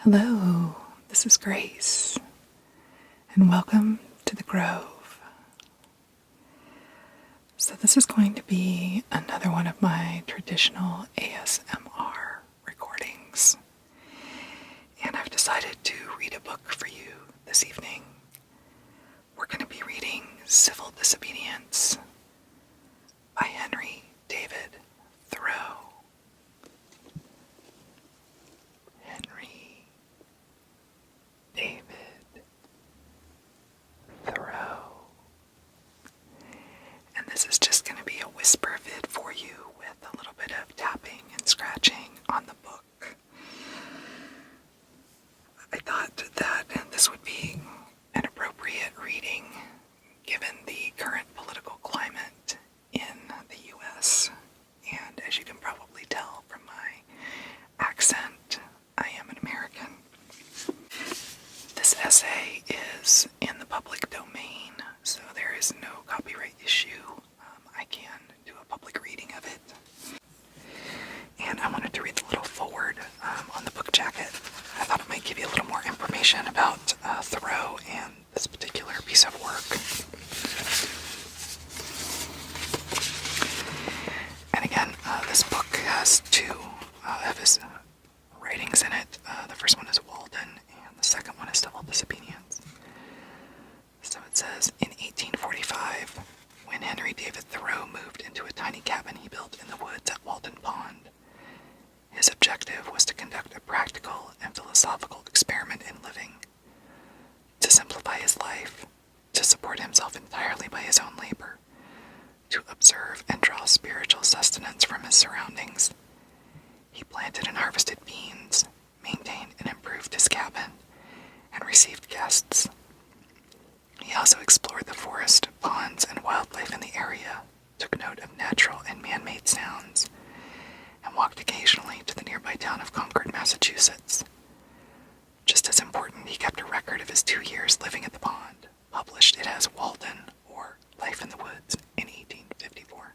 Hello, this is Grace, and welcome to the Grove. So this is going to be another one of my traditional ASMR recordings, and I've decided to read a book for you this evening. We're going to be reading Civil Disobedience by Henry David Thoreau. Henry David Thoreau. And this is just going to be a whisper vid for you with a little bit of tapping and scratching on the book. I thought that this would be an appropriate reading given the current political climate in the U.S. And as you can probably tell from my accent, I am an American. This essay is in the public domain, so there is no copyright issue. I can do a public reading of it. And I wanted to read the little foreword on the book jacket. I thought it might give you a little more information about Thoreau and this particular piece of work. And again, this book has two of his writings in it. The first one is Walden, and the second one is Civil Disobedience. So it says, in 1845, when Henry David Thoreau moved into a tiny cabin he built in the woods at Walden Pond, his objective was to conduct a practical and philosophical experiment in living, to simplify his life, to support himself entirely by his own labor, to observe and draw spiritual sustenance from his surroundings. He planted and harvested beans, maintained and improved his cabin, and received guests. He also explored the forest, ponds, and wildlife in the area, took note of natural and man-made sounds, and walked occasionally to the nearby town of Concord, Massachusetts. Just as important, he kept a record of his 2 years living at the pond, published it as Walden, or Life in the Woods, in 1854.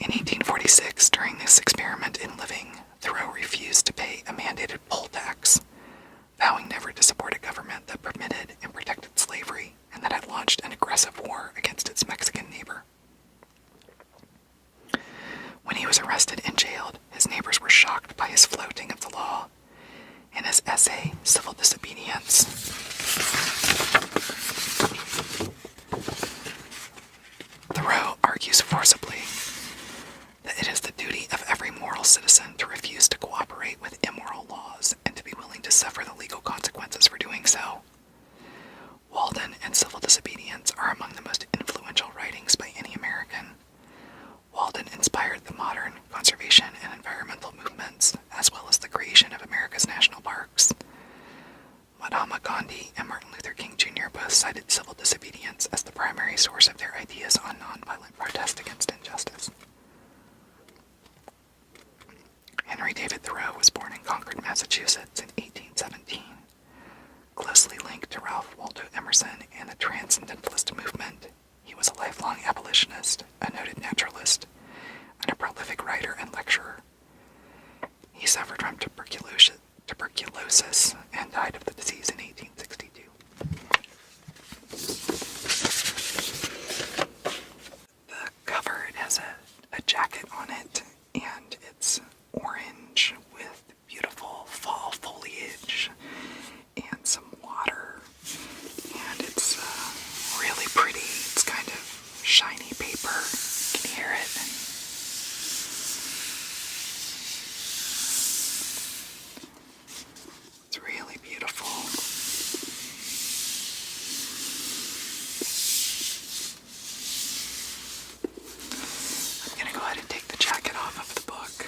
In 1846, during this experiment in living, Thoreau refused to pay a mandated poll tax, vowing never to support a government that permitted and protected slavery and that had launched an aggressive war against its Mexican neighbor. When he was arrested and jailed, his neighbors were shocked by his flouting of the law. In his essay, Civil Disobedience, Thoreau argues forcibly that it is the duty of every moral citizen to refuse to cooperate with immoral laws and to be willing to suffer the legal consequences for doing so. Walden and Civil Disobedience are among the most influential writings by any American. Walden inspired the modern conservation and environmental movements, as well as the creation of America's national parks. Mahatma Gandhi and Martin Luther King Jr. both cited civil disobedience as the primary source of their ideas on nonviolent protest against injustice. Henry David Thoreau was born in Concord, Massachusetts in 1817. Closely linked to Ralph Waldo Emerson and the Transcendentalist movement, he was a lifelong abolitionist, a noted naturalist, and a prolific writer and lecturer. He suffered from tuberculosis and died of the disease in 1862. The cover, it has a jacket on it, and it's orange with beautiful fall foliage and some water, and it's really pretty. It's kind of shiny paper. You can hear it. It's really beautiful. I'm going to go ahead and take the jacket off of the book.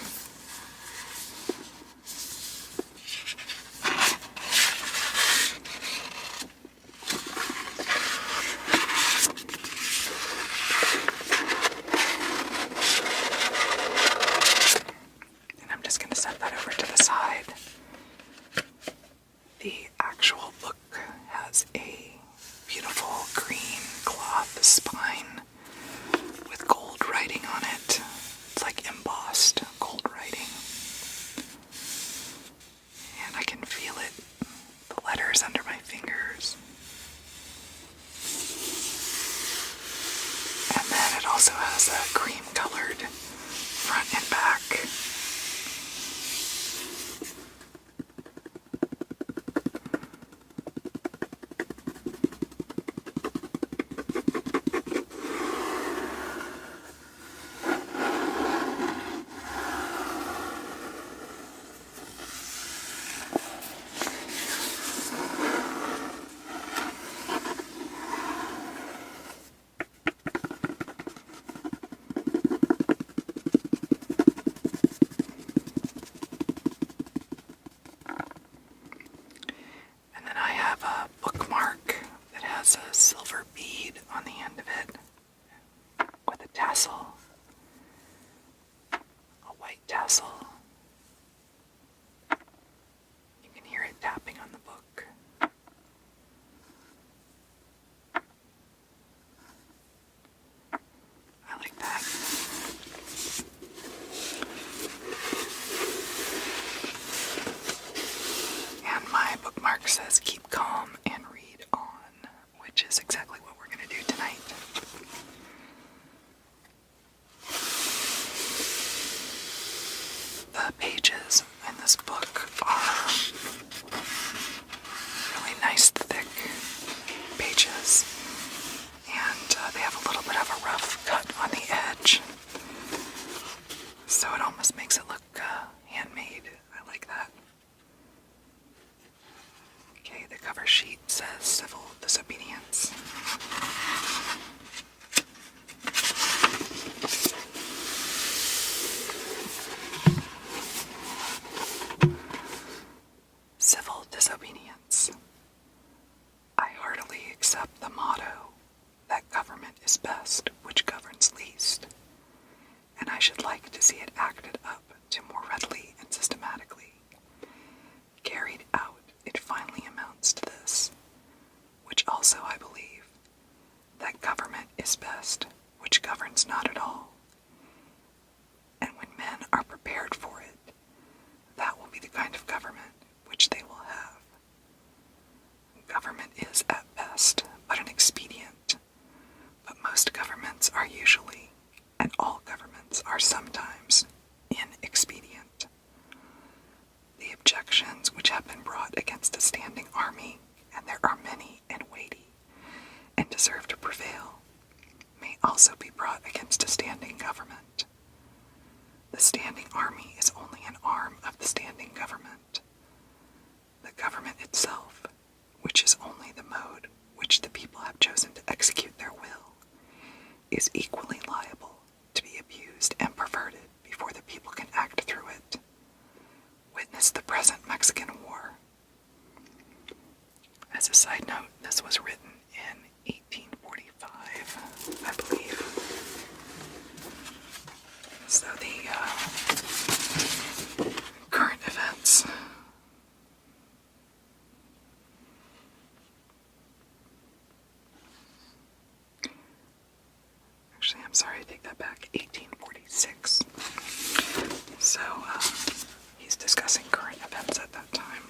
And I'm just going to set that over to the side. The actual book has a beautiful green cloth spine with gold writing on it. It's like embossed gold writing. says, keep calm and read on, which is exactly what we're going to do tonight. The pages in this book are really nice, thick pages, and they have a little bit of a rough cut on the edge, so it almost makes it look handmade. I like that. Okay, the cover sheet says Civil Disobedience. Civil Disobedience. I heartily accept the motto that government is best which governs least, and I should like to see it acted up to more readily and systematically. Carried out, it finally amounts to this, which also I believe, that government is best which governs not at all, and when men are prepared for it, that will be the kind of government which they will have. Government is at best but an expedient, but most governments are usually, and all governments are sometimes, inexpedient. The objections which have been brought against a standing army, and there are many and weighty, and deserve to prevail, may also be brought against a standing government. The standing army is only an arm of the standing government. The government itself, which is only the mode which the people have chosen to execute their will, is equally liable to be abused and perverted before the people can act through it. Witness the present Mexican War. As a side note, this was written in 1845, I believe. So the current events. Actually, I'm sorry, I take that back. 1846. So, he's discussing current events at that time.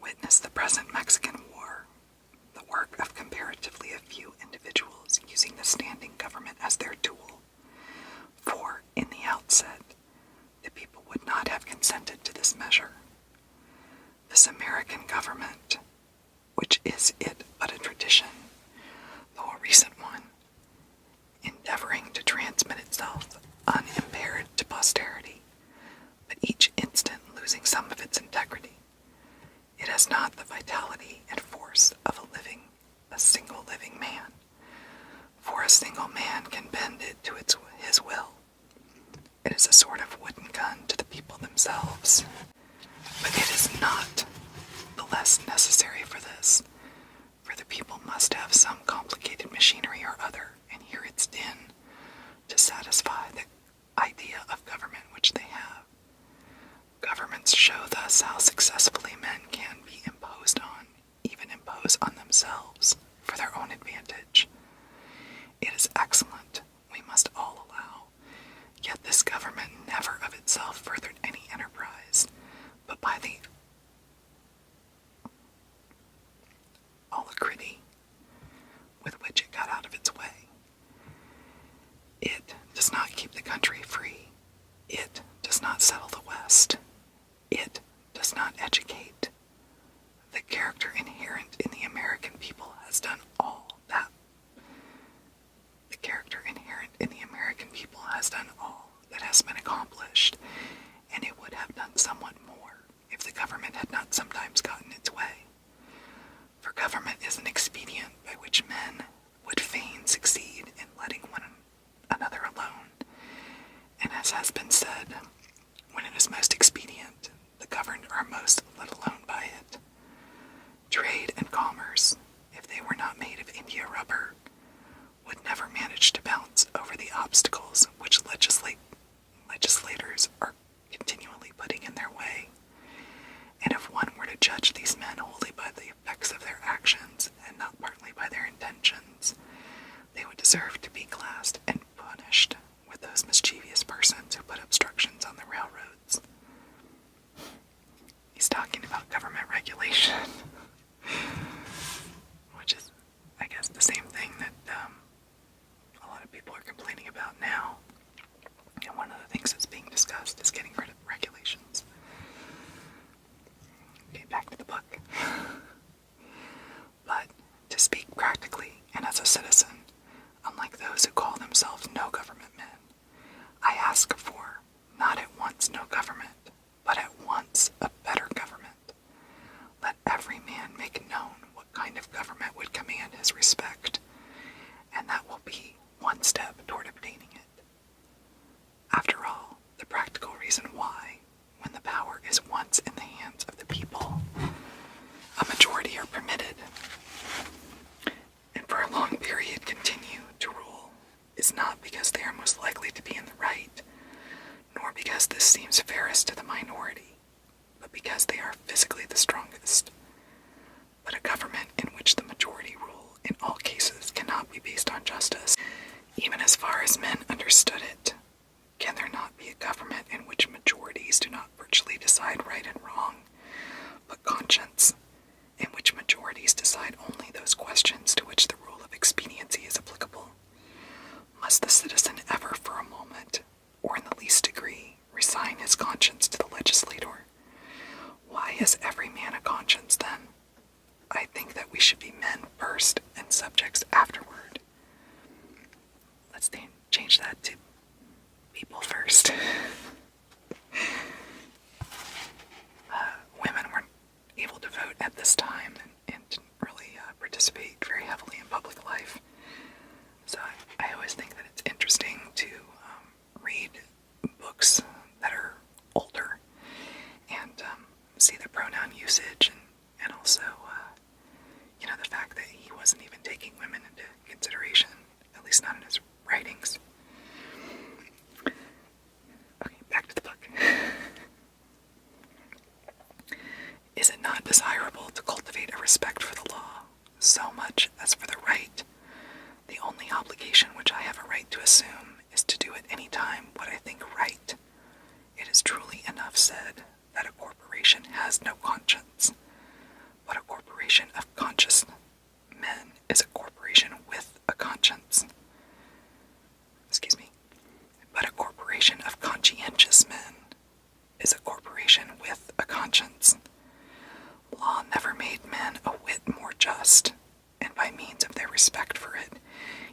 Witness the present Mexican War, the work of comparatively a few individuals using the standing government as their tool. For, in the outset, the people would not have consented to this measure. This American government, which is it but a tradition, though a recent one, endeavoring to transmit itself unimpaired to posterity, but each instant losing some of its integrity. It has not the vitality and force of a single living man, for a single man can bend it to his will. It is a sort of wooden gun to the people themselves, but it is not the less necessary for this, for the people must have some complicated machinery or other, and hear its din, to satisfy the idea of government which they have. Governments show thus how successfully men can be imposed on, even impose on themselves, for their own advantage. It is excellent, we must all allow, yet this government never of itself furthered any enterprise, but by the alacrity with which it got out of its way. It does not keep the country free. It does not settle the West. It does not educate. The character inherent in the American people has done all that. The character inherent in the American people has done all that has been accomplished, and it would have done somewhat more if the government had not sometimes gotten its way. For government is an expedient by which men would fain succeed in letting one another alone, and as has been said, when it is most expedient, the governed are most let alone by it. Trade and commerce, if they were not made of India rubber, would never manage to bounce over the obstacles which legislators are continually putting in their way. And if one were to judge these men wholly by the effects of their actions, and not partly by their intentions, they would deserve to be classed and punished with those mischievous persons who put obstructions on the railroads. because this seems fairest to the minority, but because they are physically the strongest. But a government in which the majority rule in all cases cannot be based on justice, even as far as men understood it. Can there not be a government in which majorities do not virtually decide right and wrong, but conscience, in which majorities decide only those questions to which the rule of expediency is applicable? Must the citizen ever for a moment, or in the least degree, resign his conscience to the legislator? Why has every man a conscience, then? I think that we should be men first and subjects afterward. Let's change that to people first. Women weren't able to vote at this time and didn't really participate very heavily in public life. So I always think that it's interesting to read books that are older and see the pronoun usage and also, the fact that he wasn't even taking women into consideration, at least not in his writings. Okay, back to the book. Is it not desirable to cultivate a respect for the law, so much as for the right? The only obligation which I have a right to assume is to do at any time what I think right. It is truly enough said that a corporation has no conscience, but a corporation of conscious men is a corporation with a conscience. But a corporation of conscientious men is a corporation with a conscience. Law never made men a whit more just, and by means of their respect for it,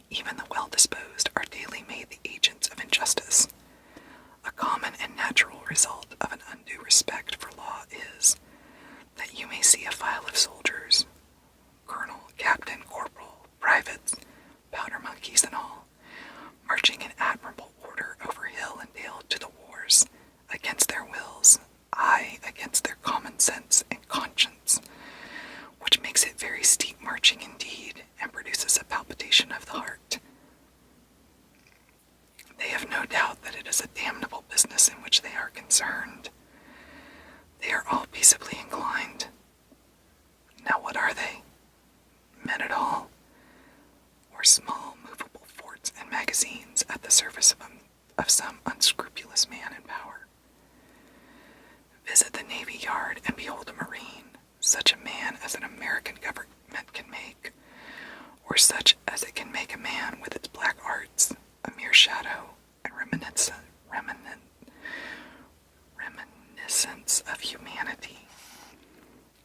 even the well-disposed are daily made the agents of injustice. A common and natural result of an undue respect for law is that you may see a file of soldiers, colonel, captain, corporal, privates, powder monkeys and all, marching in admirable order over hill and dale to the wars, against their wills, aye, against their common sense and conscience, which makes it very steep marching indeed, and produces a palpitation of the heart. They have no doubt that it is a damnable business in which they are concerned. They are all peaceably inclined. Now what are they? Men at all? Or small movable forts and magazines at the service of some unscrupulous man in power? Visit the Navy Yard and behold a Marine, such a man as an American government can make, or such as it can make a man with its black arts, a mere shadow and reminiscence of humanity.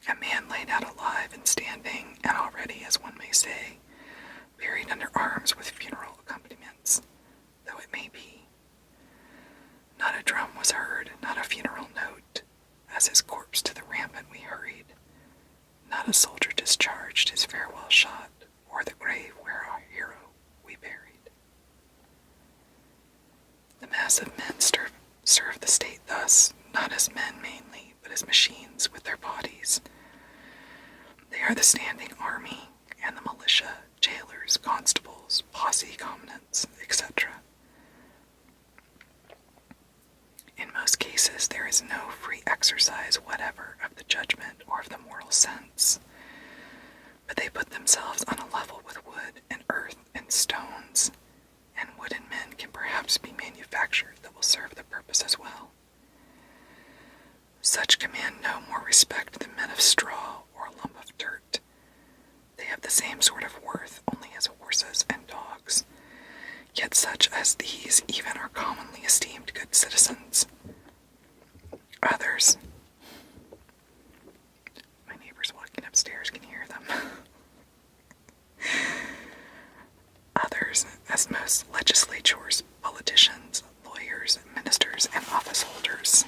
A man laid out alive and standing, and already, as one may say, buried under arms with funeral accompaniments, though it may be. Not a drum was heard, not a funeral note, as his corpse to the rampant we hurried. Not a soldier discharged his farewell shot, or the grave where our hero we buried. The mass of men serve the state thus, not as men mainly, but as machines with their bodies. They are the standing army and the militia, jailers, constables, posse commonants, etc. In most cases, there is no free exercise whatever of the judgment or of the moral sense, but they put themselves on a level with wood and earth and stones, and wooden men can perhaps be manufactured that will serve the purpose as well. Such command no more respect than men of straw or a lump of dirt. They have the same sort of worth only as horses and dogs, yet such as these even are commonly esteemed good citizens. Others, my neighbors walking upstairs can hear them. Others, as most legislators, politicians, lawyers, ministers, and office holders.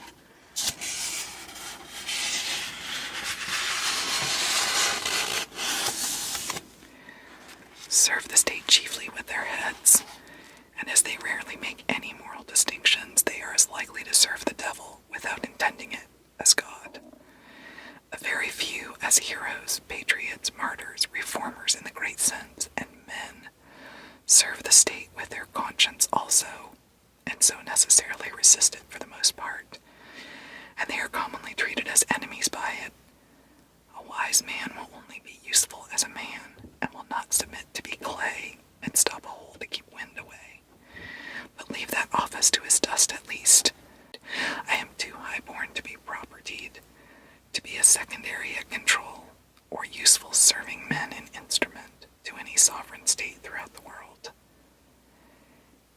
Serve the state chiefly with their heads, and as they rarely make any moral distinctions, they are as likely to serve the devil without intending it as God. A very few as heroes, patriots, martyrs, reformers in the great sense, and men serve the state with their conscience also, and so necessarily resist it for the most part. wise man will only be useful as a man, and will not submit to be clay and stop a hole to keep wind away, but leave that office to his dust at least. I am too high-born to be propertied, to be a secondary at control, or useful serving men and instrument to any sovereign state throughout the world.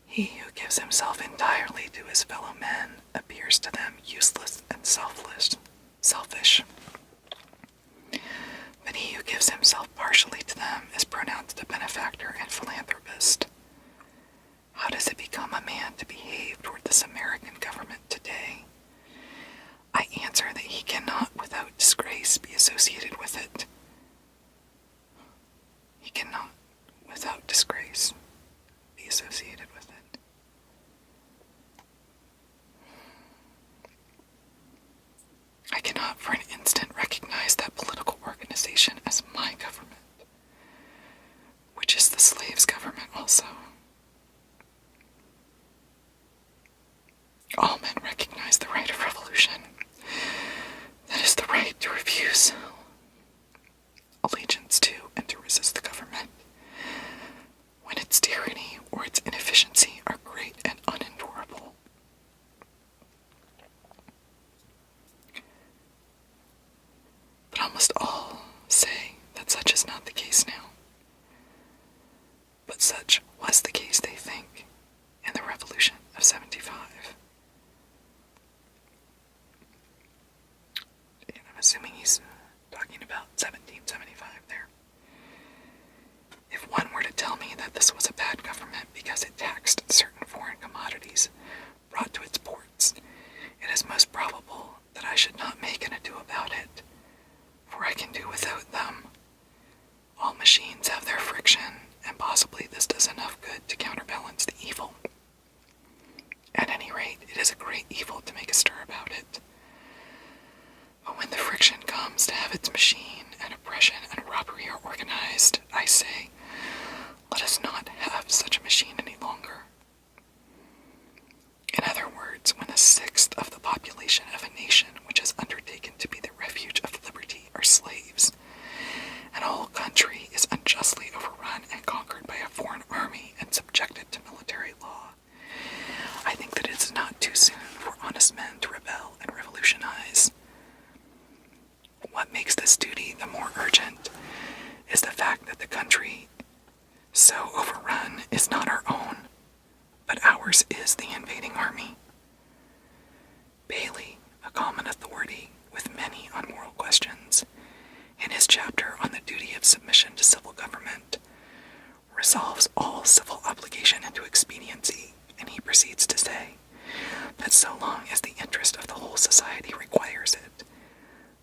He who gives himself entirely to his fellow men appears to them useless and selfish. But he who gives himself partially to them is pronounced a benefactor and philanthropist. How does it become a man to behave toward this American government today? I answer that he cannot without disgrace be associated with it. He cannot without disgrace be associated with it. I cannot for an instant recognize that political organization as my government, which is the slave's government also. All men recognize the right of revolution. That is the right to refuse allegiance to and to resist the government when its tyranny or its inefficiency are great and unendurable. But almost all say that such is not the case now. But such was the case, they think, in the Revolution of 75. And I'm assuming he's talking about 1775 there. If one were to tell me that this was a bad government because it taxed certain foreign commodities brought to its ports, it is most probable that I should not make an ado about it, for I can do without them. All machines have their friction, and possibly this does enough good to counterbalance the evil. At any rate, it is a great evil to make a stir about it. But when the friction comes to have its machine and oppression and robbery are organized, I say, let us not have such a machine any longer. In other words, when a sixth of the population of a nation which has undertaken to be the refuge of liberty are slaves, and a whole country is unjustly overrun and conquered by a foreign army and subjected to military law, I think that it is not too soon for honest men to rebel and revolutionize. What makes this duty the more urgent is the fact that the country so overrun is not our own, but ours is the invading army. Bailey, a common authority with many on moral questions, in his chapter on the duty of submission to civil government, resolves all civil obligation into expediency, and he proceeds to say that so long as the interest of the whole society requires it,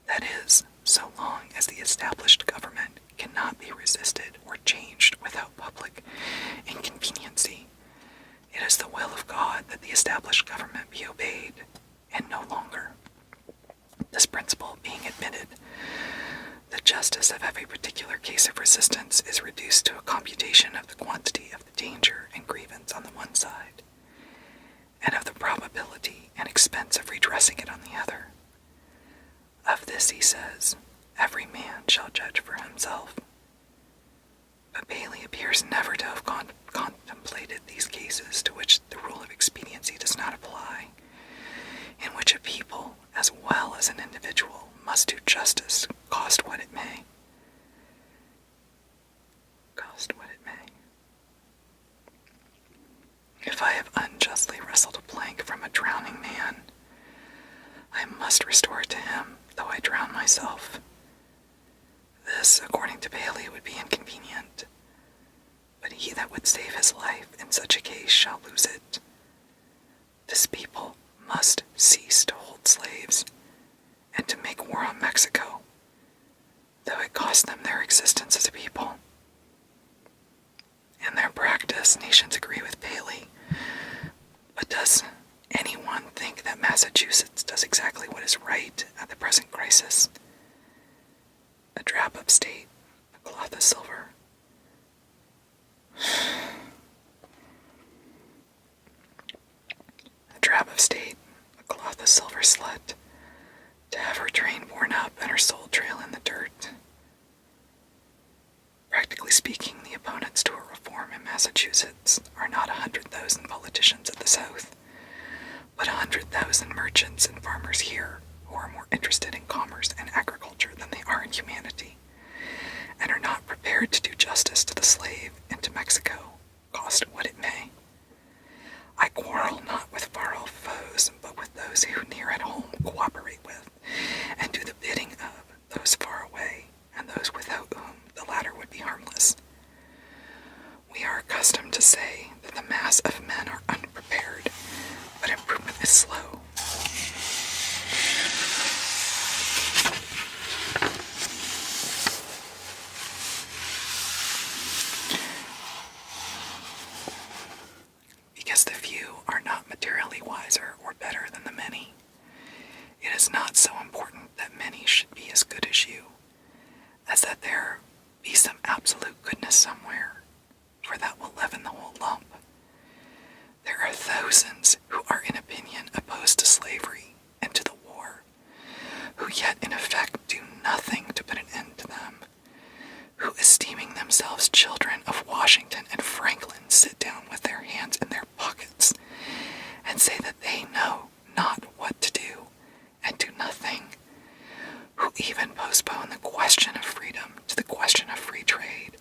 that is, so long as the established government cannot be resisted or changed without public inconveniency, it is the will of God that the established government be obeyed, and no longer. This principle being admitted, the justice of every particular case of resistance is reduced to a computation of the quantity of the danger and grievance on the one side, and of the probability and expense of redressing it on the other. Of this he says, every man shall judge for himself. But Bailey appears never to have contemplated these cases to which the rule of expediency does not apply, in which a people, as well as an individual, must do justice, cost what it may. Cost what it may. If I have unjustly wrestled a plank from a drowning man, I must restore it to him, though I drown myself. This, according to Bailey, would be inconvenient, but he that would save his life in such a case shall lose it. This people must cease to hold slaves, and to make war on Mexico, though it cost them their existence as a people. In their practice, nations agree with Bailey, but does anyone think that Massachusetts does exactly what is right at the present crisis? A drab of state, a cloth of silver. A drab of state, a cloth of silver slut, to have her train worn up and her soul trail in the dirt. Practically speaking, the opponents to a reform in Massachusetts are not 100,000 politicians at the South, but 100,000 merchants and farmers here who are more interested in commerce and agriculture than they are in humanity, and are not prepared to do justice to the slave and to Mexico, cost what it may. I quarrel not with far-off foes, but with those who near at home cooperate with, and do the bidding of those far away, and those without whom the latter would be harmless. We are accustomed to say that the mass of men are unprepared, but improvement is slow. Because the few are not materially wiser or better than the many, it is not so important that many should be as good as you, as that there be some absolute goodness somewhere, for that will leaven the whole lump. There are thousands who are in opinion opposed to slavery and to the war, who yet in effect do nothing to put an end to them, who esteeming themselves children of Washington and Franklin sit down with their hands in their pockets and say that they know not what to do and do nothing, who even postpone the question of freedom to the question of free trade,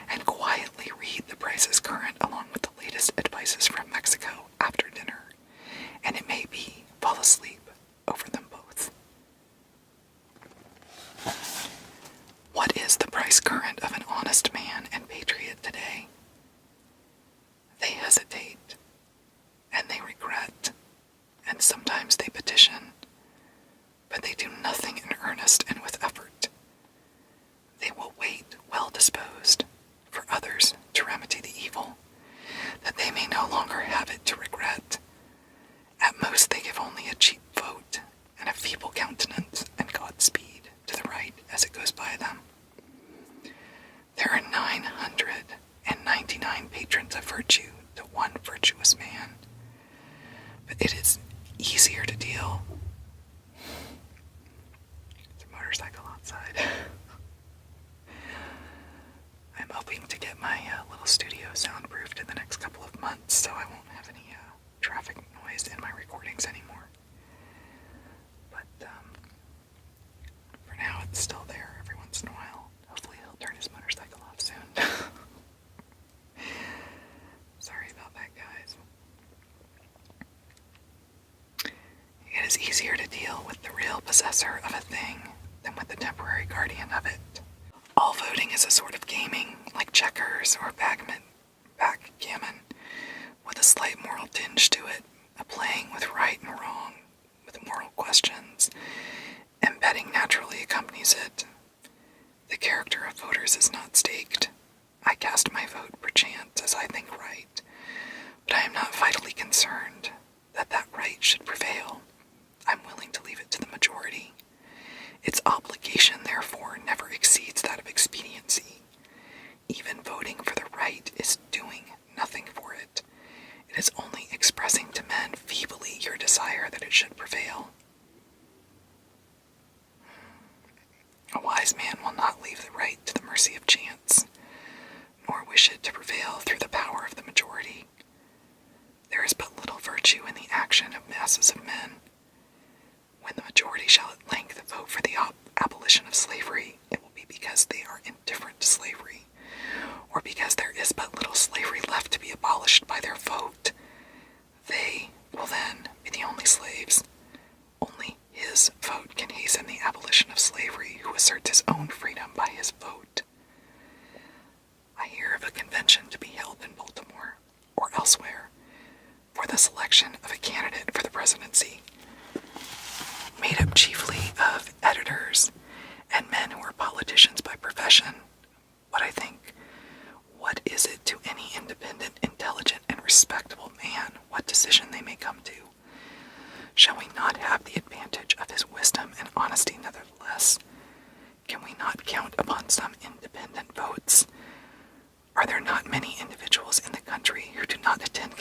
and quietly read the prices current along with the latest advices from Mexico after dinner, and it may be fall asleep over them both. What is the price current of an honest man and patriot today? They hesitate, and they regret, and sometimes they petition, but they do nothing in earnest and with effort. They will wait well disposed for others to remedy the evil, that they may no longer have it to regret. At most they give only a cheap vote and a feeble countenance and Godspeed to the right as it goes by them. There are 999 patrons of virtue to one virtuous man, but it is easier to deal. There's a motorcycle outside. I'm hoping to get my little studio soundproofed in the next couple of months, so I won't have any traffic noise in my recordings anymore. But for now, it's still there every once in a while. Hopefully he'll turn his motorcycle off soon. Sorry about that, guys. It is easier to deal with the real possessor of a thing than with the temporary guardian of it. All voting is a sort of gaming, like checkers or backgammon, with a slight moral tinge to it, a playing with right and wrong, with moral questions, and betting naturally accompanies it. The character of voters is not staked. I cast my vote perchance as I think right, but I am not vitally concerned that that right should prevail. I'm willing to leave it to the majority. Its obligation, therefore, never exceeds that of expediency. Even voting for the right is doing nothing for it. It is only expressing to men feebly your desire that it should prevail. A wise man will not leave the right to the mercy of chance, nor wish it to prevail through the power of the majority. There is but little virtue in the action of masses of men. When the majority shall at length vote for the abolition of slavery, it will be because they are indifferent to slavery, or because there is but little slavery left to be abolished by their vote. They will then be the only slaves. Only his vote can hasten the abolition of slavery who asserts his own freedom by his vote. I hear of a convention to be held in Baltimore, or elsewhere, for the selection of a candidate for the presidency, made up chiefly of editors and men who are politicians by profession. But I think, what is it to any independent, intelligent, and respectable man what decision they may come to? Shall we not have the advantage of his wisdom and honesty nevertheless? Can we not count upon some independent votes? Are there not many individuals in the country who do not attend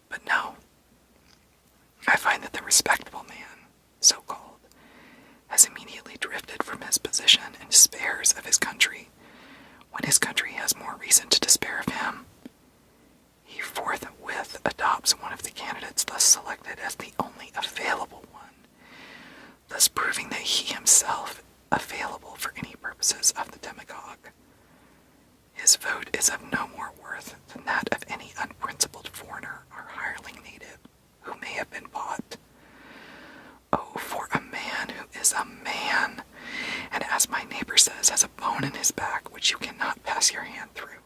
But no, I find that the respectable man and despairs of his country, when his country has more reason to despair of him, he forthwith adopts one of the candidates thus selected as the only available one, thus proving that he himself available for any purposes of the demagogue. His vote is of no more worth than that of any unprincipled foreigner or hireling native who may have been bought. Oh, for a man who is a man, and as my neighbor says, has a bone in his back which you cannot pass your hand through.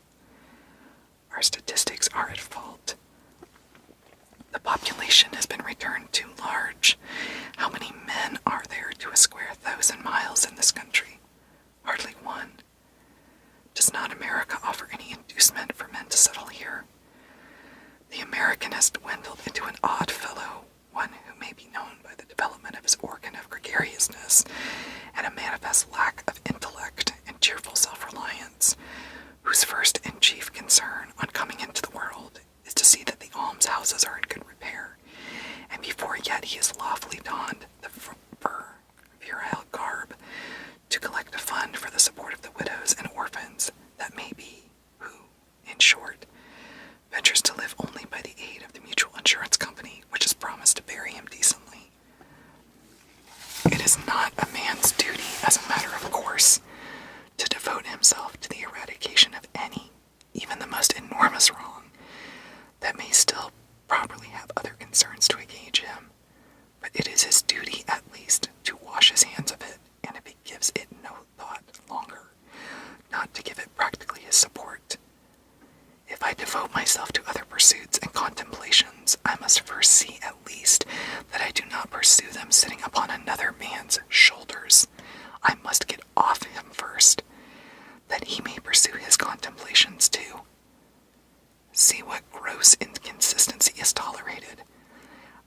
Our statistics are at fault. The population has been returned too large. How many men are there to a square 1,000 miles in this country? Hardly one. Does not America offer any inducement for men to settle here? The American has dwindled into an odd fellow, one who may be known by the development of his organ of gregariousness, and a manifest lack of intellect and cheerful self-reliance, whose first and chief concern on coming into the world is to see that the almshouses are in good repair, and before yet he has lawfully donned the virile garb, to collect a fund for the support of the widows and orphans that may be, who, in short, ventures to live only by the aid of the mutual insurance company which has promised to bury him decently. It is not a man's duty, as a matter of course, to devote himself to the eradication of any, even the most enormous wrong, that may still properly have other concerns to engage him, but it is his duty at least to wash his hands of it, and if he gives it no thought longer, not to give it practically his support. If I devote myself to other pursuits and contemplations, I must first see at least that I do not pursue them sitting upon another man's shoulders. I must get off him first, that he may pursue his contemplations too. See what gross inconsistency is tolerated.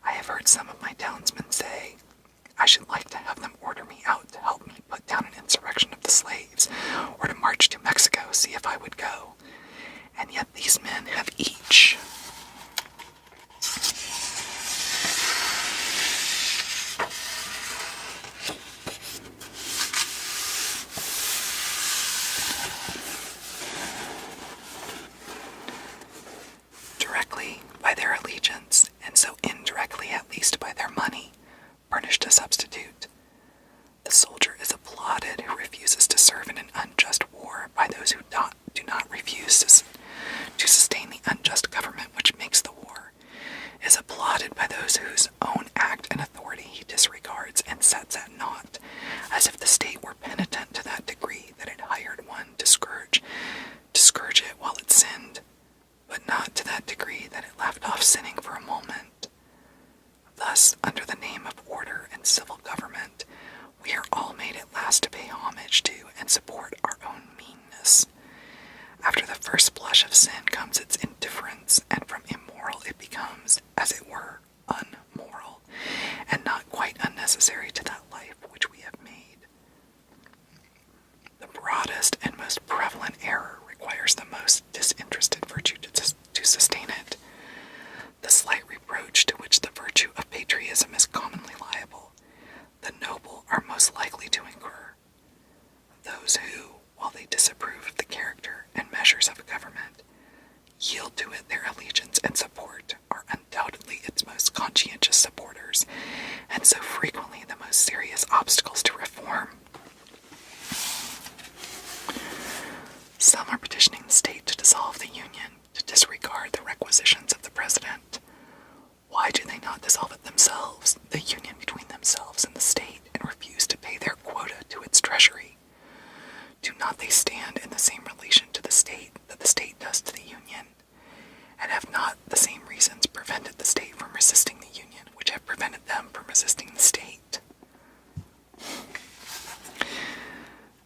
I have heard some of my townsmen say, I should like to have them order me out to help me put down an insurrection of the slaves, or to march to Mexico, see if I would go. And yet these men have each directly by their allegiance, and so indirectly at least by their money, furnished a substitute. The soldier is applauded who refuses to serve in an unjust war by those who do not refuse to sustain the unjust government which makes the war, is applauded by those whose own act and authority he disregards and sets at naught, as if the state were penitent to that degree that it hired one to scourge it while it sinned, but not to that degree that it left off sinning for a moment. Thus, under the name of order and civil government, we are all made at last to pay homage to and support our own meanness. After the first blush of sin comes its indifference, and from immoral it becomes, as it were, unmoral, and not quite unnecessary to that life which we have made. The broadest and most prevalent error requires the most disinterested virtue to sustain it. The slight reproach to which the virtue of patriotism is commonly liable, the noble are most likely to incur. Those who, while they disapprove of the character and measures of a government, yield to it their allegiance and support, are undoubtedly its most conscientious supporters, and so frequently the most serious obstacles to reform. Some are petitioning the state to dissolve the Union, to disregard the requisitions of the President. Why do they not dissolve it themselves, the Union between themselves and the state, and refuse to pay their quota to its treasury? Do not they stand in the same relation to the state that the state does to the Union? And have not the same reasons prevented the state from resisting the Union, which have prevented them from resisting the state?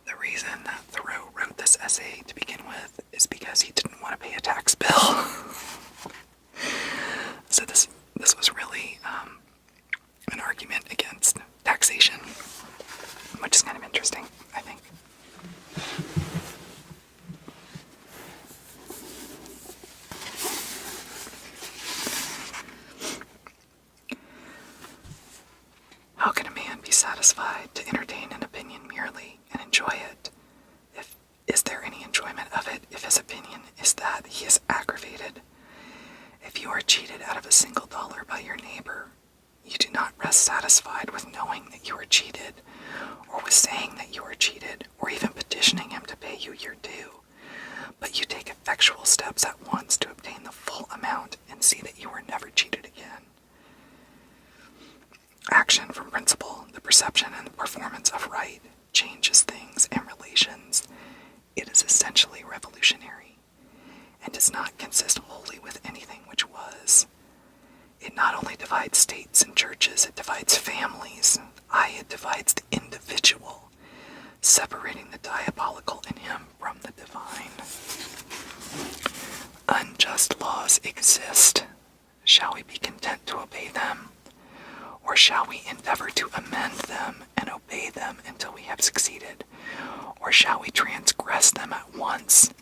The reason that Thoreau wrote this essay to begin with is because he didn't want to pay a tax bill. So this was really an argument against taxation, which is kind of interesting, I think. How can a man be satisfied to entertain an opinion merely and enjoy it, you are cheated out of a single dollar by your neighbor, you do not rest satisfied with knowing that you are cheated, or with saying that you are cheated, or even petitioning him to pay you your due, but you take effectual steps at once to obtain the full amount and see that you are never cheated again. Action from principle, the perception and the performance of right, changes things and relations. It is essentially revolutionary, and does not consist wholly with anything which was. It not only divides states and churches, it divides families. It divides the individual, separating the diabolical in him from the divine. Unjust laws exist. Shall we be content to obey them? Or shall we endeavor to amend them and obey them until we have succeeded? Or shall we transgress them at once?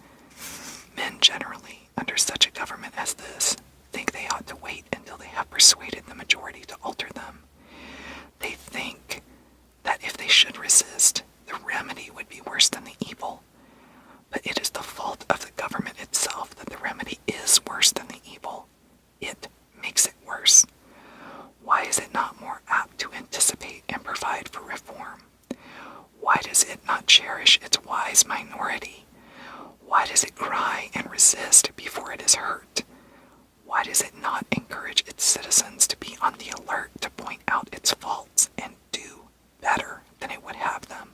Men generally, under such a government as this, think they ought to wait until they have persuaded the majority to alter them. They think that if they should resist, the remedy would be worse than the evil. But it is the fault of the government itself that the remedy is worse than the evil. It makes it worse. Why is it not more apt to anticipate and provide for reform? Why does it not cherish its wise minority? Why does it cry and resist before it is hurt? Why does it not encourage its citizens to be on the alert to point out its faults and do better than it would have them?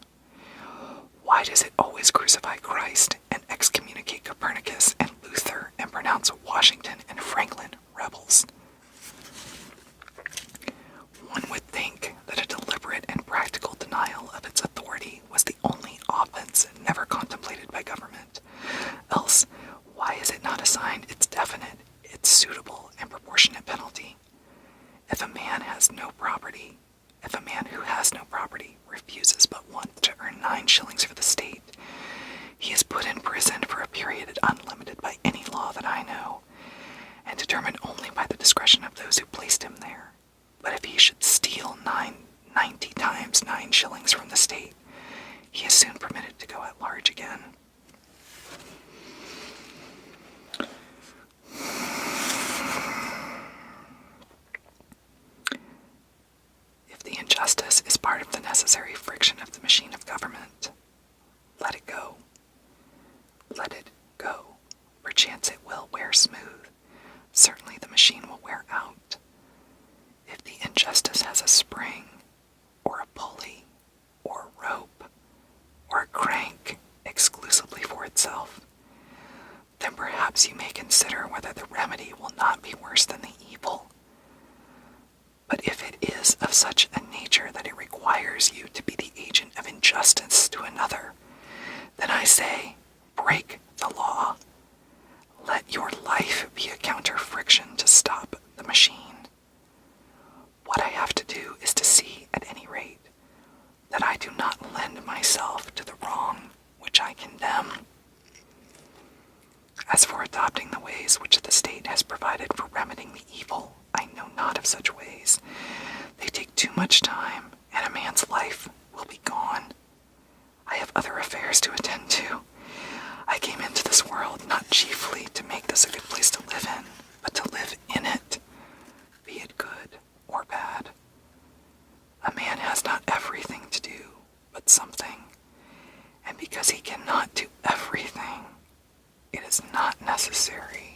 Why does it always crucify Christ and excommunicate Copernicus and Luther and pronounce Washington and Franklin rebels? One would think that a deliberate and practical denial of its authority was the only offense never contemplated by government. Else, why is it not assigned its definite, its suitable and proportionate penalty? If a man who has no property refuses but once to earn 9 shillings for the state, he is put in prison for a period unlimited by any law that I know, and determined only by the discretion of those who placed him there. But if he should steal 90 times 9 shillings from the state, he is soon permitted to go at large again. If the injustice is part of the necessary friction of the machine of government, let it go. Let it go. Perchance it will wear smooth. Certainly the machine will wear out. If the injustice has a spring, or a pulley, or a rope, or a crank exclusively for itself, then perhaps you may consider whether the remedy will not be worse than the evil. But if it is of such a nature that it requires you to be the agent of injustice to another, then I say, break the law. Let your life be a counter-friction to stop the machine. What I have to do is to see, at any rate, that I do not lend myself to the wrong which I condemn. As for adopting the ways which the state has provided for remedying the evil, I know not of such ways. They take too much time, and a man's life will be gone. I have other affairs to attend to. I came into this world not chiefly to make this a good place to live in, but to live in it, be it good or bad. A man has not everything to do, but something, and because he cannot do everything, it is not necessary.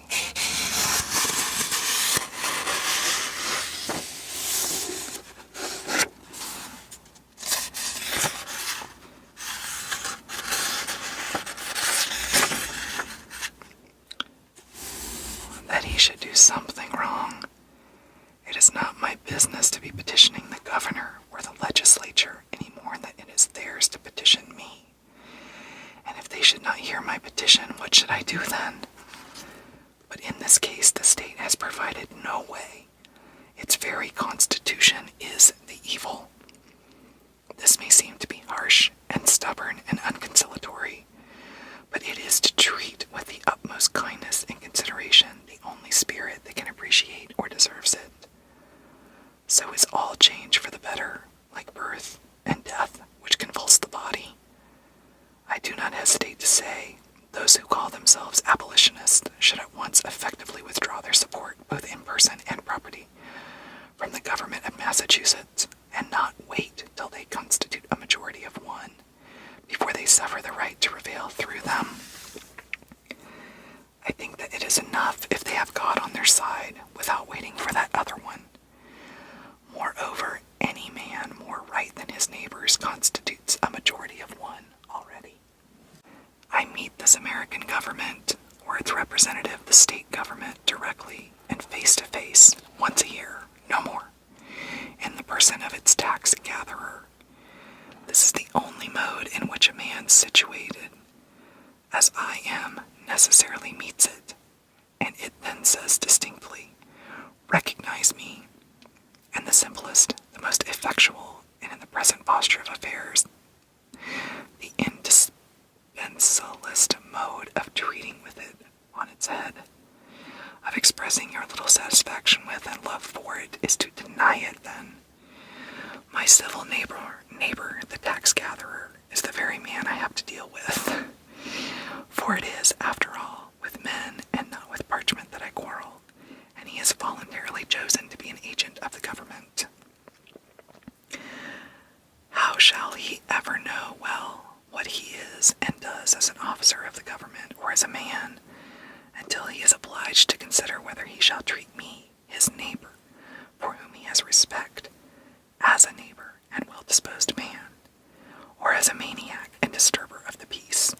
That he should do something wrong. It is not my business to be petitioning the governor or the legislature any more than it is theirs to petition me. And if they should not hear my petition, what should I do then? But in this case, the state has provided no way. Its very constitution is the evil. This may seem to be harsh and stubborn and unconciliatory, but it is to treat with the utmost kindness and consideration the only spirit that can appreciate or deserves it. So is all change for the better, like birth and death, which convulse the body. I do not hesitate to say Those who call themselves abolitionists should at once effectively withdraw their support, both in person and property, from the government of Massachusetts, and not wait till they constitute a majority of one before they suffer the right to prevail through them. I think that it is enough if they have God on their side without waiting for that other one. Moreover, any man more right than his neighbors constitutes a majority of one already. I meet this American government, or its representative, the state government, directly and face to face once a year, no more, in the person of its tax gatherer. This is the only mode in which a man situated, as I am, necessarily meets it, and it then says distinctly, "Recognize me," and the simplest, the most effectual, and in the present posture of affairs, the indispensablest mode of treating with it on its head, of expressing your little satisfaction with and love for it, is to deny it then. My civil neighbor, the tax gatherer, is the very man I have to deal with. For it is, after all, with men and not with parchment that I quarrel, and he is voluntarily chosen to be an agent of the government. How shall he ever know well what he is and does as an officer of the government or as a man, until he is obliged to consider whether he shall treat me, his neighbor, for whom he has respect, as a neighbor and well-disposed man, or as a maniac and disturber of the peace,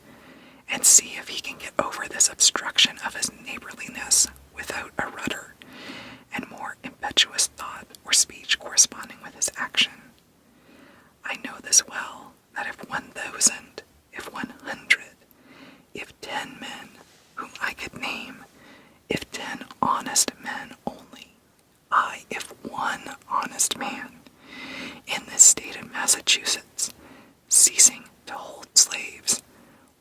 and see if he can get over this obstruction of his neighborliness without a rudder and more impetuous thought or speech corresponding with his action. I know this well, that if 1,000, if 100, if 10 men, whom I could name, if 10 honest men only, if 1 honest man, in this state of Massachusetts, ceasing to hold slaves,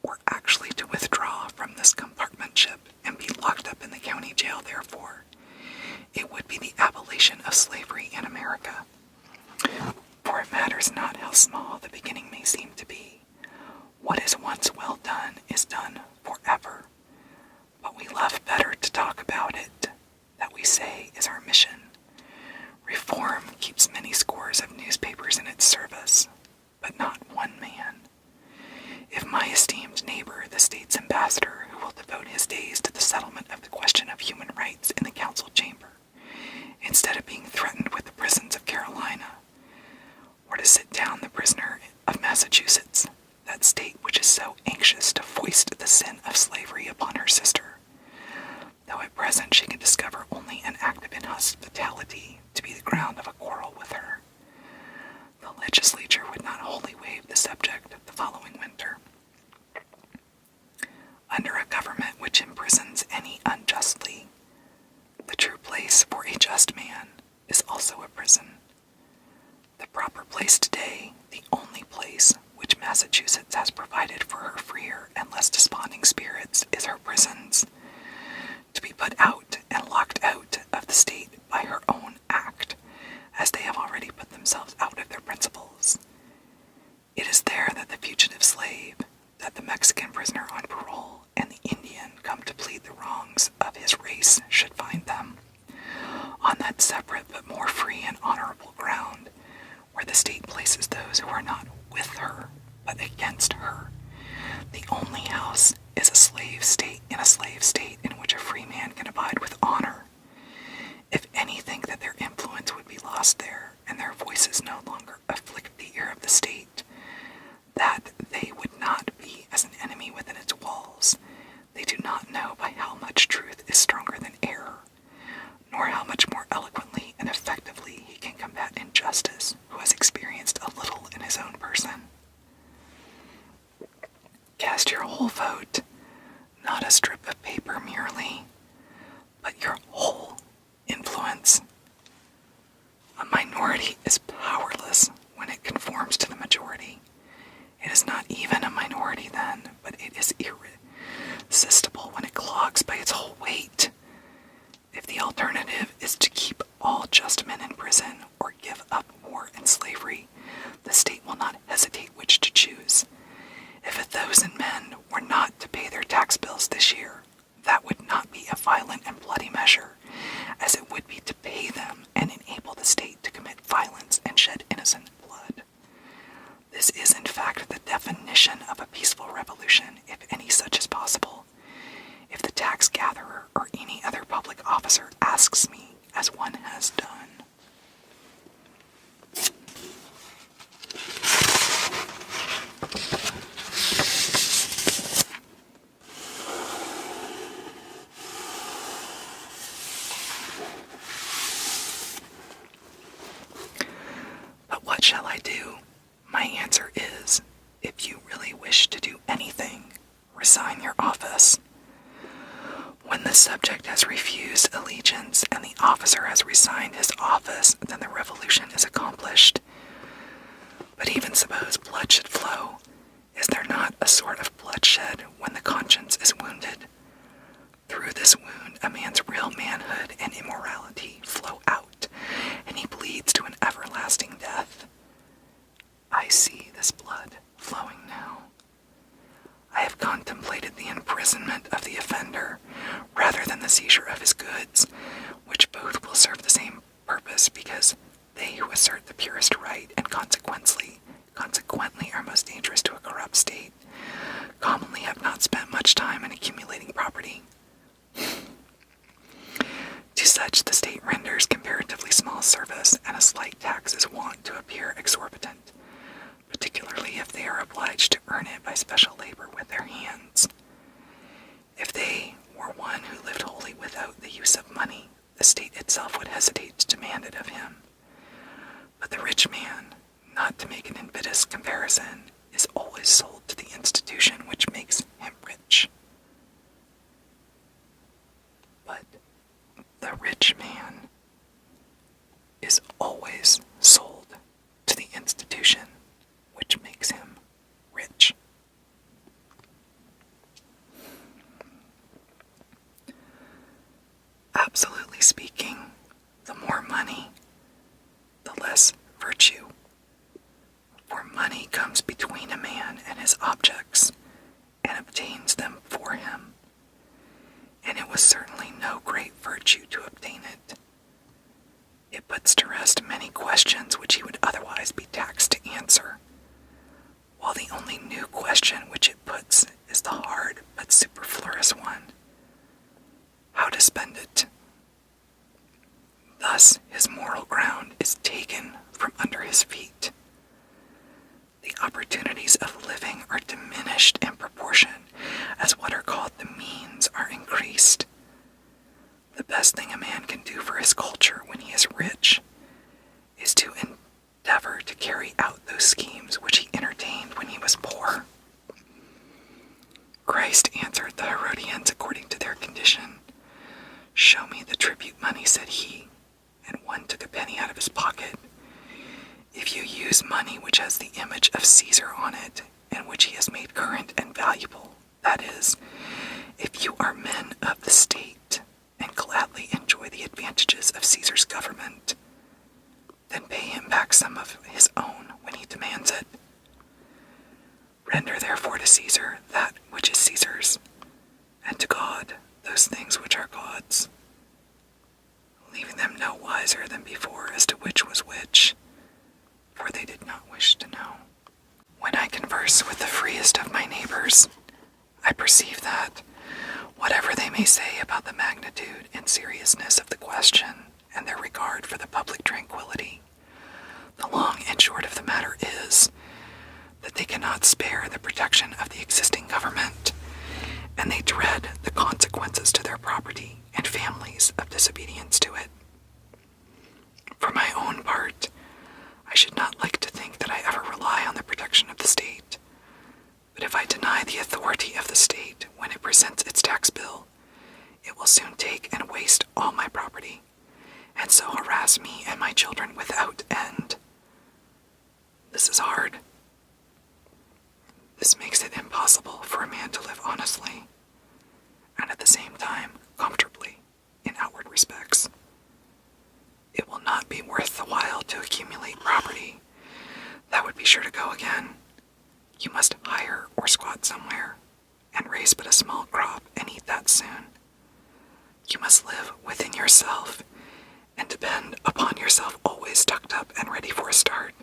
or actually to withdraw from this compartmentship and be locked up in the county jail therefore, it would be the abolition of slavery in America. For it matters not how small the beginning may seem to be. What is once well done is done forever. But we love better to talk about it, that we say is our mission. Reform keeps many scores of newspapers in its service, but not one man. If my esteemed neighbor, the state's ambassador, who will devote his days to the settlement of the question of human rights in the council chamber, instead of being threatened with the prisons of Carolina, or to sit down the prisoner of Massachusetts, that state which is so anxious to foist the sin of slavery upon her sister, though at present she can discover only an act of inhospitality to be the ground of a quarrel with her, the legislature would not wholly waive the subject the following winter. Under a government which imprisons any unjustly, the true place for a just man is also a prison. The proper place today, the only place which Massachusetts has provided for her freer and less desponding spirits, is her prisons, to be put out and locked out of the state by her own act, as they have already put themselves out of their principles. It is there that the fugitive slave, that the Mexican prisoner on parole, and the Indian come to plead the wrongs of his race should find them, on that separate but more free and honorable ground, where the state places those who are not with her, but against her. The only house is a slave state in which a free man can abide with honor. If any think that their influence would be lost there, and their voices no longer afflict the ear of the state, that they would not be as an enemy within its walls, they do not know by how much truth is stronger than error, nor how much more eloquently and effectively he can combat injustice who has experienced a little in his own person. Cast your whole vote, not a strip of paper merely, but your whole influence. A minority is powerless when it conforms to the majority. It is not even a minority then, but it is irresistible when it clogs by its whole weight. If the alternative is to keep all just men in prison or give up war and officer has resigned his office, then the revolution is accomplished. But even suppose blood should flow, is there not a sort of bloodshed when the conscience is wounded? Through this wound, a man's real manhood and immorality flow out, and he bleeds to an everlasting death. I see this blood flowing now. I have contemplated the imprisonment of the offender rather than the seizure of his goods, which both will serve the same purpose, because they who assert the purest right and consequently are most dangerous to a corrupt state, commonly have not spent much time in accumulating property. To such the state renders comparatively small service, and a slight tax is wont to appear exorbitant, particularly if they are obliged to earn it by special labor with their hands. If they were one who lived wholly without the use of money, the state itself would hesitate to demand it of him. But the rich man, not to make an invidious comparison, is always sold to the institution which makes him rich. But the rich man is always sold to the institution which makes him rich. Absolutely speaking, the more money, the less virtue. For money comes between a man and his objects, and obtains them for him, and it was certainly no great virtue to obtain it. It puts to rest many questions which he would otherwise be taxed to answer, while the only new question which it puts is the hard but superfluous one: how to spend it. Thus his moral ground is taken from under his feet. The opportunities of living are diminished in proportion as what are called the means are increased. The best thing a man can do for his culture when he is rich is to endeavor to carry out those schemes which he entertained when he was poor. Christ answered the Herodians according to their condition. "Show me the tribute money," said he, and one took a penny out of his pocket. If you use money which has the image of Caesar on it, and which he has made current and valuable, that is, if you are men of the state, and gladly enjoy the advantages of Caesar's government, then pay him back some of his own when he demands it. Render therefore to Caesar that which is Caesar's, and to God those things which are God's, leaving them no wiser than before as to which was which, for they did not wish to know. When I converse with the freest of my neighbors, I perceive that, whatever they may say about the magnitude and seriousness of the question and their regard for the public tranquility, the long and short of the matter is that they cannot spare the protection of the existing government, and they dread the consequences to their property and families of disobedience to it. For my own part, I should not like to think that I ever rely on the protection of the state, but if I deny the authority of the state when it presents its tax bill, it will soon take and waste all my property, and so harass me and my children without end. This is hard. This makes it impossible for a man to live honestly, and at the same time comfortably in outward respects. It will not be worth the while to accumulate property. That would be sure to go again. You must hire or squat somewhere, and raise but a small crop and eat that soon. You must live within yourself, and depend upon yourself always tucked up and ready for a start,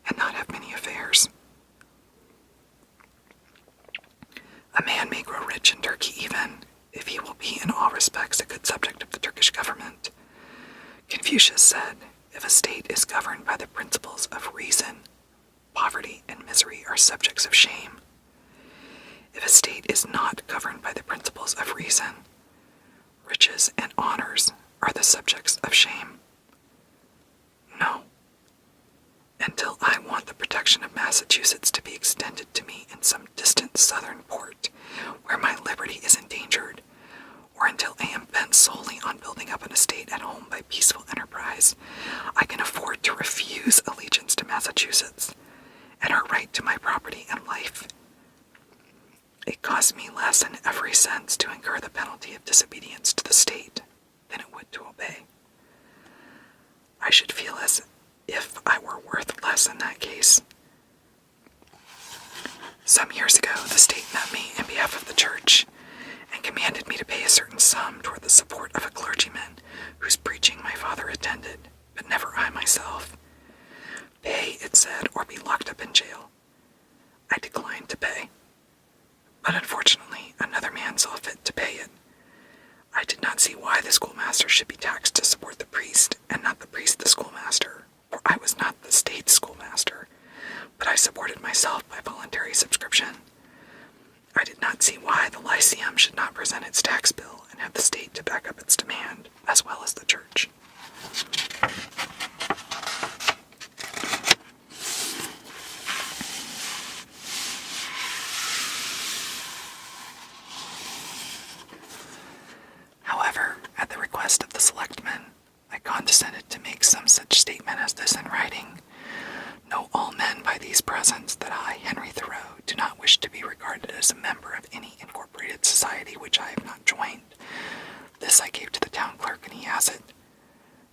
and not have many affairs. A man may grow rich in Turkey even, if he will be in all respects a good subject of the Turkish government. Confucius said, if a state is governed by the principles of reason, poverty and misery are subjects of shame. If a state is not governed by the principles of reason, riches and honors are the subjects of shame. No. Until I want the protection of Massachusetts to be extended to me in some distant southern port where my liberty is endangered, or until I am bent solely on building building up an estate at home by peaceful enterprise, I can afford to refuse allegiance to Massachusetts and her right to my property and life. It costs me less in every sense to incur the penalty of disobedience to the state than it would to obey. I should feel as if I were worth less in that case. Some years ago, the state met me in behalf of the church and commanded me to pay a certain sum toward the support of a clergyman whose preaching my father attended, but never I myself. Pay, it said, or be locked up in jail. I declined to pay. But unfortunately, another man saw fit to pay it. I did not see why the schoolmaster should be taxed to support the priest, and not the priest the schoolmaster, for I was not the state schoolmaster, but I supported myself by voluntary subscription. I did not see why the Lyceum should not present its tax bill and have the state to back up its demand, as well as the church. However, at the request of the selectmen, I condescended to make some such statement as this in writing. Know all men by these presents that I, Henry Thoreau, do not wish to be regarded as a member of any incorporated society which I have not joined. This I gave to the town clerk, and he has it.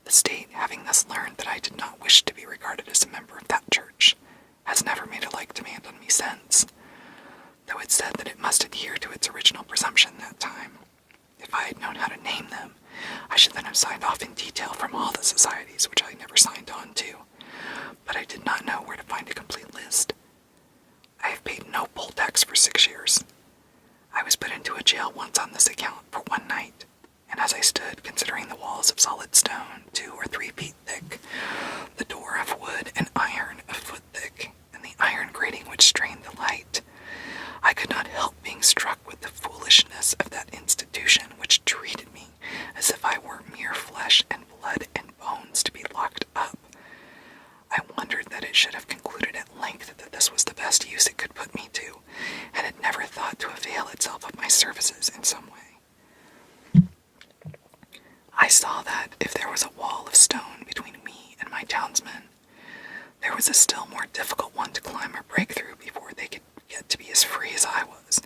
The state, having thus learned that I did not wish to be regarded as a member of that church, has never made a like demand on me since, though it said that it must adhere to its original presumption that time. If I had known how to name them, I should then have signed off in detail from all the societies which I never signed on to, but I did not know where to find a complete list. I have paid no poll tax for 6 years. I was put into a jail once on this account for one night, and as I stood considering the walls of solid stone 2 or 3 feet thick, the door of wood and iron a foot thick, and the iron grating which strained the light, I could not help being struck with the foolishness of that institution which treated me as if I were mere flesh and blood and bones to be locked up. I wondered that it should have concluded at length that this was the best use it could put me to, and had never thought to avail itself of my services in some way. I saw that if there was a wall of stone between me and my townsmen, there was a still more difficult one to climb or break through before they could get to be as free as I was.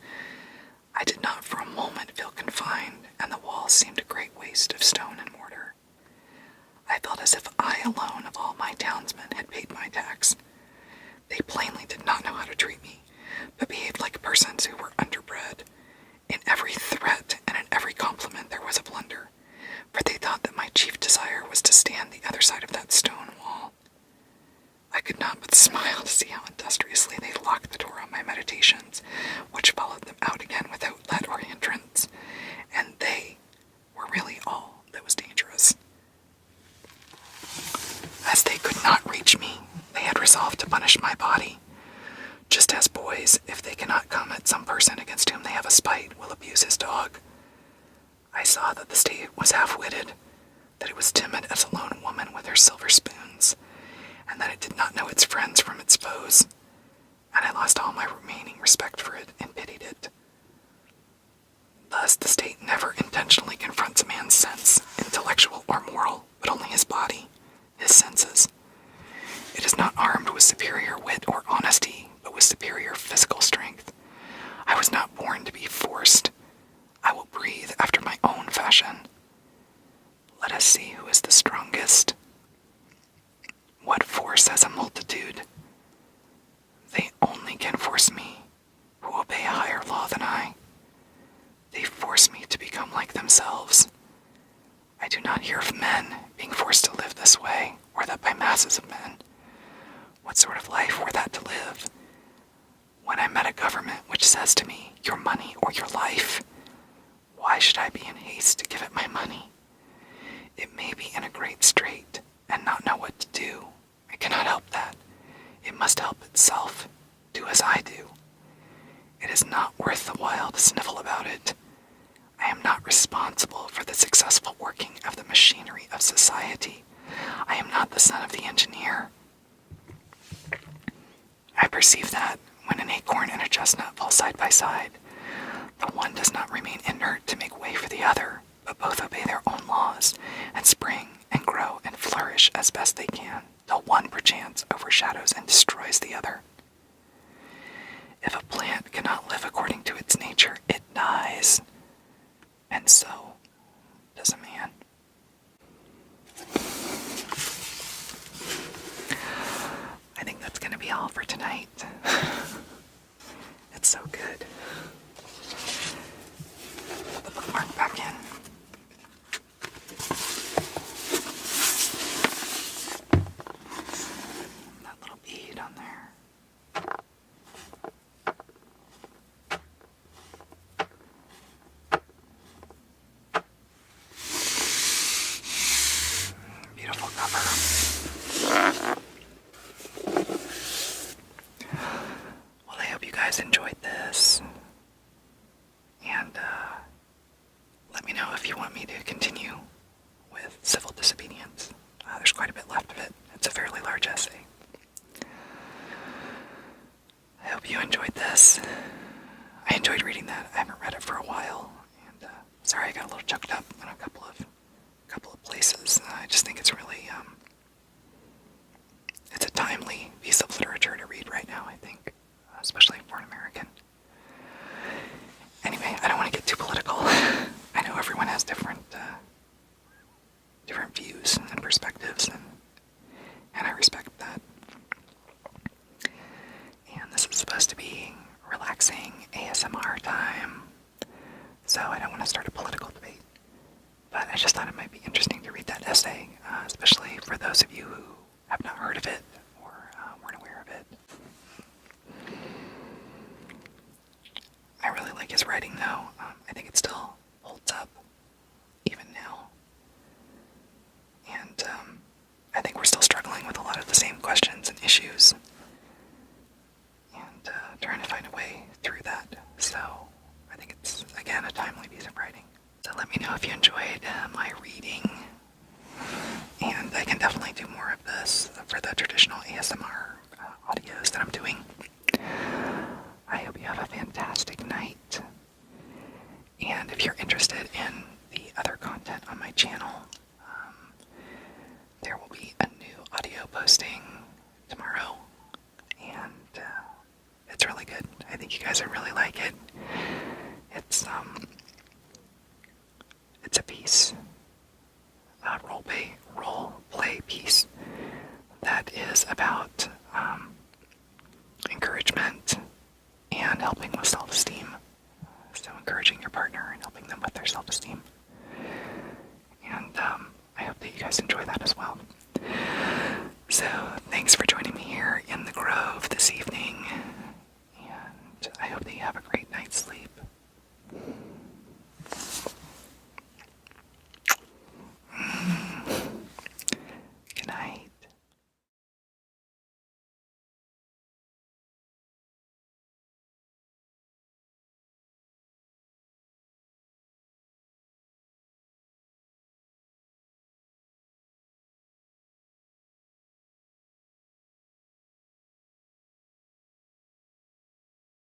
I did not for a moment feel confined, and the walls seemed a great waste of stone and mortar. I felt as if I alone of all my townsmen had paid my tax. They plainly did not know how to treat me, but behaved like persons who were underbred. In every threat and in every compliment there was a blunder, for they thought that my chief desire was to stand the other side of that stone wall. I could not but smile to see how industriously they locked the door on my meditations, which followed them out again without let or hindrance, and they were really all that was dangerous. As they could not reach me, they had resolved to punish my body, just as boys, if they cannot come at some person against whom they have a spite, will abuse his dog. I saw that the state was half-witted, that it was timid as a lone woman with her silver spoons, and that it did not know its friends from its foes, and I lost all my remaining respect for it and pitied it. Thus, the state never intentionally confronts a man's sense, intellectual or moral, but only his body, his senses. It is not armed with superior wit or honesty, but with superior physical strength. I was not born to be forced. I will breathe after my own fashion. Let us see who is the strongest. What force has a multitude? They only can force me, who obey a higher law than I. They force me to become like themselves. I do not hear of men being forced to live this way, or that by masses of men. What sort of life were that to live? When I met a government which says to me, your money or your life, why should I be in haste to give it my money? It may be in a great strait, and not know what to do. I cannot help that. It must help itself. Do as I do. It is not worth the while to snivel about it. I am not responsible for the successful working of the machinery of society. I am not the son of the engineer. I perceive that, when an acorn and a chestnut fall side by side, the one does not remain inert to make way for the other, but both obey their own laws and spring and grow and flourish as best they can, till one perchance overshadows and destroys the other. If a plant cannot live according to its nature, it dies, and so does a man. I think that's going to be all for tonight. It's so good. Put the bookmark back in. That little bead on there. Beautiful cover. Well, I hope you guys enjoyed this. And let me know if you want me to continue with civil disobedience. There's quite a bit left of it. It's a fairly large essay. I hope you enjoyed this. I enjoyed reading that. I haven't read it for a while. And sorry I got a little choked up in a couple of places. I just think it's really, it's a timely piece of literature to read right now, I think, especially for an American. Anyway, I don't want to get too political. I know everyone has different views and perspectives, and I respect that. And this is supposed to be relaxing ASMR time, so I don't want to start a political debate. But I just thought it might be interesting to read that essay, especially for those of you who have not heard of it or weren't aware of it. I really like his writing, though. I think it still holds up, even now. And I think we're still struggling with a lot of the same questions and issues, and trying to find a way through that. So I think it's, again, a timely piece of writing. So let me know if you enjoyed my reading, and I can definitely do more of this for the traditional ASMR audios that I'm doing. I hope you have a fantastic night, and if you're interested in the other content on my channel, there will be a new audio posting tomorrow, and it's really good. I think you guys will really like it. It's a piece, a role play piece that is about encouragement and helping with self-esteem. So encouraging your partner and helping them with their self-esteem. And I hope that you guys enjoy that as well. So thanks for joining me here in the Grove this evening, and I hope that you have a great night's sleep.